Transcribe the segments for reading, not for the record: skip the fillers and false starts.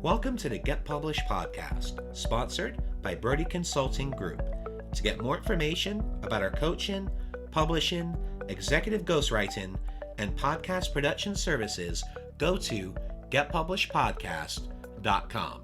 Welcome to the Get Published podcast, sponsored by Brodie Consulting Group. To get more information about our coaching, publishing, executive ghostwriting, and podcast production services, go to getpublishedpodcast.com.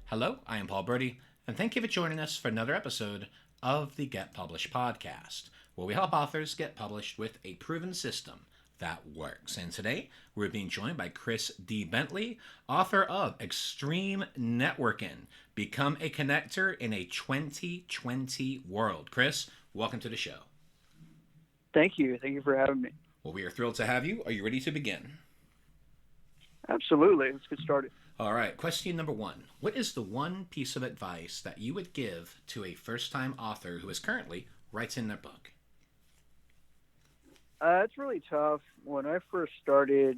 Hello, I am Paul Brodie, and thank you for joining us for another episode of the Get Published podcast, where we help authors get published with a proven system that works. And today, we're being joined by Chris D. Bentley, author of Extreme Networking, Become a Connector in a 2020 World. Chris, welcome to the show. Thank you. Thank you for having me. Well, we are thrilled to have you. Are you ready to begin? Absolutely. Let's get started. All right. Question number one. What is the one piece of advice that you would give to a first-time author who is currently writing their book? It's really tough. When I first started,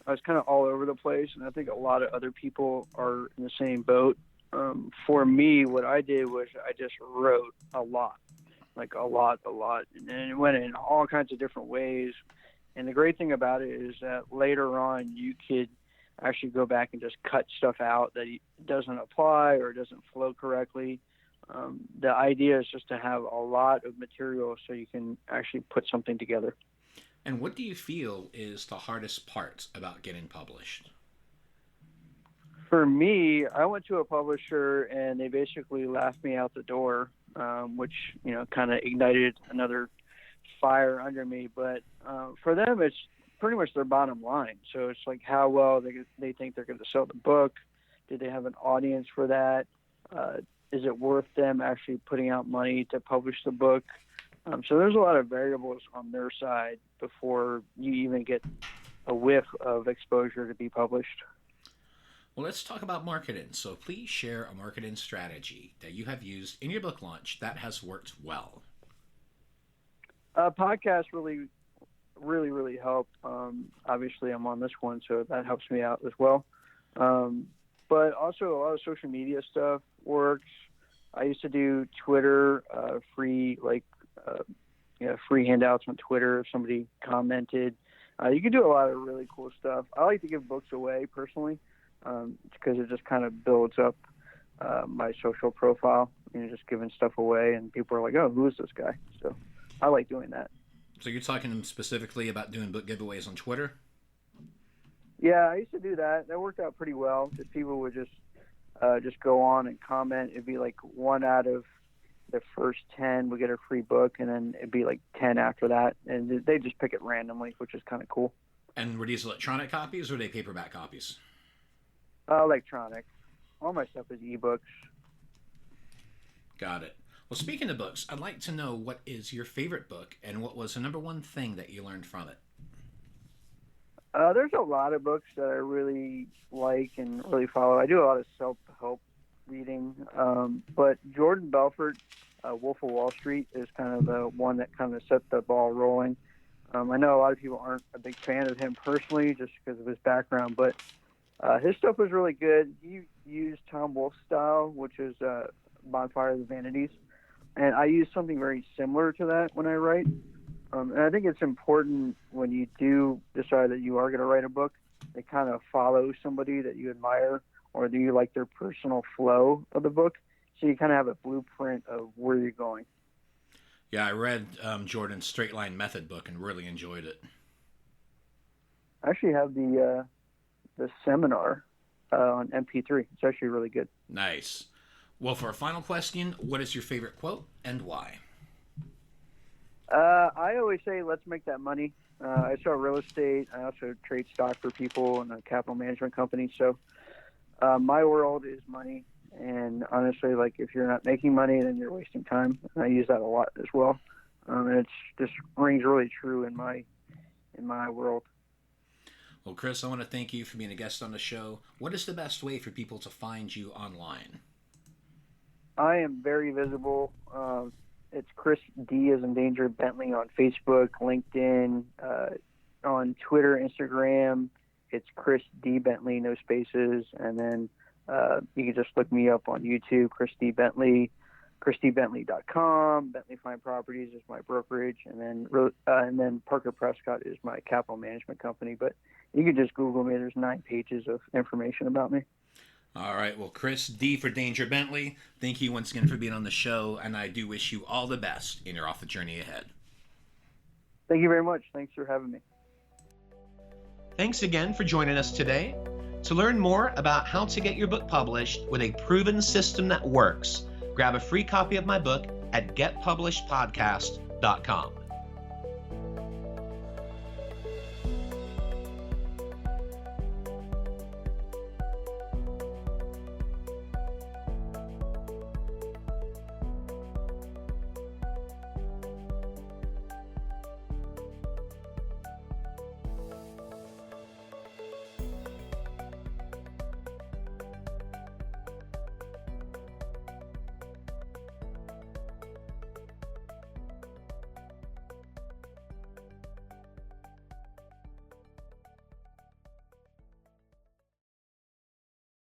I was kind of all over the place, and I think a lot of other people are in the same boat. For me, what I did was I just wrote a lot, like a lot, and it went in all kinds of different ways. And the great thing about it is that later on, you could actually go back and just cut stuff out that doesn't apply or doesn't flow correctly. The idea is just to have a lot of material so you can actually put something together. And what do you feel is the hardest part about getting published? For me, I went to a publisher and they basically laughed me out the door, which, kind of ignited another fire under me. But for them, it's pretty much their bottom line. So it's like how well they think they're going to sell the book. Do they have an audience for that? Is it worth them actually putting out money to publish the book? So there's a lot of variables on their side before you even get a whiff of exposure to be published. Well, let's talk about marketing. So please share a marketing strategy that you have used in your book launch that has worked well. Podcasts really help. Obviously, I'm on this one, so that helps me out as well. But also a lot of social media stuff works. I used to do Twitter, free handouts on Twitter if somebody commented. You can do a lot of really cool stuff. I like to give books away personally because it just kind of builds up my social profile. Just giving stuff away, and people are like, "Oh, who is this guy?" So I like doing that. So you're talking specifically about doing book giveaways on Twitter? Yeah, I used to do that. That worked out pretty well. Because people would just go on and comment. It'd be like 1 out of the first 10 would get a free book, and then it'd be like 10 after that. And they just pick it randomly, which is kind of cool. And were these electronic copies or were they paperback copies? Electronic. All my stuff is ebooks. Got it. Well, speaking of books, I'd like to know what is your favorite book and what was the number one thing that you learned from it? There's a lot of books that I really like and really follow. I do a lot of self-help reading, but Jordan Belfort, Wolf of Wall Street, is kind of the one that kind of set the ball rolling. I know a lot of people aren't a big fan of him personally just because of his background, but his stuff was really good. He used Tom Wolfe's style, which is Bonfire of the Vanities, and I use something very similar to that when I write. And I think it's important when you do decide that you are going to write a book to kind of follow somebody that you admire or do you like their personal flow of the book, so you kind of have a blueprint of where you're going. Yeah, I read Jordan's Straight Line Method book and really enjoyed it. I actually have the seminar on MP3. It's actually really good. Nice. Well, for our final question, what is your favorite quote and why? I always say, let's make that money. I sell real estate. I also trade stock for people in a capital management company. So my world is money. And honestly, if you're not making money, then you're wasting time. And I use that a lot as well. And it just rings really true in my world. Well, Chris, I want to thank you for being a guest on the show. What is the best way for people to find you online? I am very visible. It's Chris D as in Danger Bentley on Facebook, LinkedIn, on Twitter, Instagram. It's Chris D Bentley, no spaces. And then you can just look me up on YouTube, Chris D Bentley. ChristyBentley.com. Bentley Fine Properties is my brokerage, and then Parker Prescott is my capital management company. But you can just Google me. There's 9 pages of information about me. All right. Well, Chris, D for Danger Bentley, thank you once again for being on the show, and I do wish you all the best in your off the journey ahead. Thank you very much. Thanks for having me. Thanks again for joining us today. To learn more about how to get your book published with a proven system that works, grab a free copy of my book at getpublishedpodcast.com.